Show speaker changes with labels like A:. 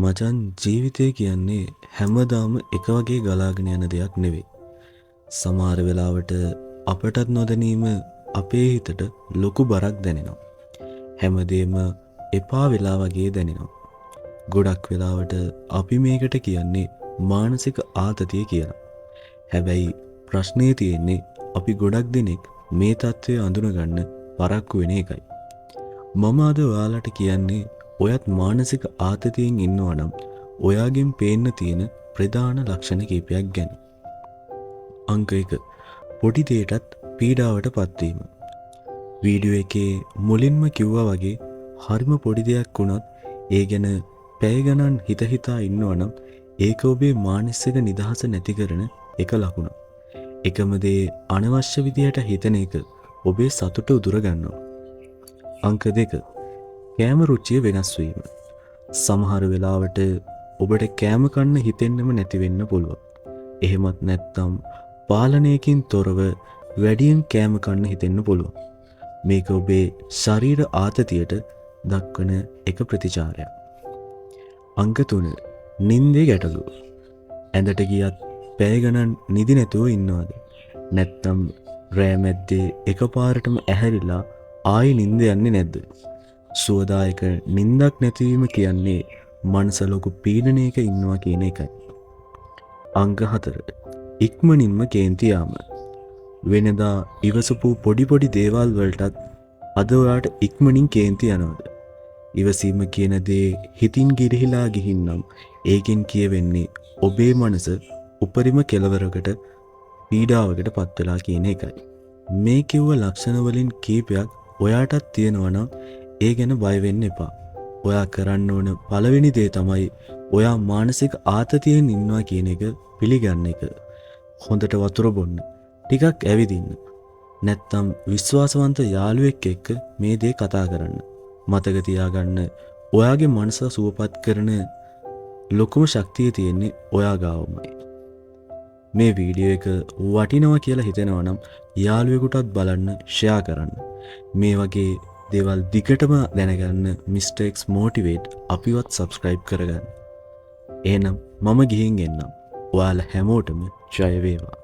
A: මචන් ජීවිතය කියන්නේ හැමදාම එක වගේ ගලාගෙන යන දෙයක් නෙවෙයි. සමහර වෙලාවට අපටත් නොදැනීම අපේ හිතට ලොකු බරක් දැනෙනවා. හැමදේම එපා වෙලා වගේ දැනෙනවා. ගොඩක් වෙලාවට අපි මේකට කියන්නේ මානසික ආතතිය කියලා. හැබැයි ප්‍රශ්නේ තියෙන්නේ අපි ගොඩක් දෙනෙක් මේ தත්ත්වය අඳුනගන්න පරක්කු වෙන එකයි. මම අද ඔයාලට කියන්නේ ඔයත් මානසික ආතතියෙන් ඉන්නවා නම් ඔයාගෙන් පේන්න තියෙන ප්‍රධාන ලක්ෂණ කිහිපයක් ගැන. අංක 1. පොඩි දෙයකටත් පීඩාවට පත්වීම. වීඩියෝ එකේ මුලින්ම කිව්වා වගේ හරිම පොඩි දෙයක් වුණත් ඒ ගැන පැය ගණන් හිතා ඉන්නවා නම් ඒක ඔබේ මානසික නිදහස නැති කරන එක ලකුණක්. එකම දේ අනවශ්‍ය විදියට හිතන එක ඔබේ සතුට උදුර ගන්නවා. අංක 2. කෑම රුචිය වෙනස් වීම. සමහර වෙලාවට ඔබට කෑම කන්න හිතෙන්නම නැති වෙන්න පුළුවන්. එහෙමත් නැත්නම් පාලනයකින් තොරව වැඩියෙන් කෑම කන්න හිතෙන්න පුළුවන්. මේක ඔබේ ශරීර ආතතියට දක්වන එක ප්‍රතිචාරයක්. අංක 3. නිින්දේ ගැටලුව. ඇඳට ගියත් පැය ගණන් නිදි නැතුව ඉන්නවද? නැත්නම් රෑ මැද්දේ එකපාරටම ඇහැරිලා ආයි නිින්ද යන්නේ නැද්ද? සුවදායක නිින්දක් නැතිවීම කියන්නේ මනස ලොකු පීඩනයක ඉන්නවා කියන එකයි. අංක 4. ඉක්මනින්ම කේන්ති යාම. වෙනදා ඉවසපු පොඩි දේවල් වලටත් අද ඔයාට ඉක්මනින් කේන්ති යනවද? ඉවසීම කියන දේ හිතින් ගිරිහිලා ගිහින්නම් ඒකෙන් කියවෙන්නේ ඔබේ මනස උපරිම කෙලවරකට පීඩාවකට පත් වෙලා කියන එකයි. මේ කිව්ව ලක්ෂණ වලින් කීපයක් ඔයාටත් තියෙනවා නම් ඒ ගැන බය වෙන්න එපා. ඔයා කරන්න ඕන පළවෙනි දේ තමයි ඔයා මානසික ආතතියෙන් ඉන්නවා කියන එක පිළිගන්න එක. හොඳට වතුර බොන්න. ටිකක් ඇවිදින්න. නැත්තම් විශ්වාසවන්ත යාළුවෙක් එක්ක මේ දේ කතා කරන්න. මතක තියාගන්න ඔයාගේ මනස සුවපත් කරන ලොකුම ශක්තිය තියෙන්නේ ඔයා ගාවමයි. මේ වීඩියෝ එක වටිනවා කියලා හිතෙනවා නම් යාළුවෙකුටත් බලන්න ෂෙයා කරන්න. මේ වගේ දේවල් දිගටම දැනගන්න මිස්ටේක්ස් මොටිවේට් අපිවත් සබ්ස්ක්‍රයිබ් කරගන්න. එහෙනම් මම ගිහින් එන්නම්. ඔයාලා හැමෝටම ජය වේවා.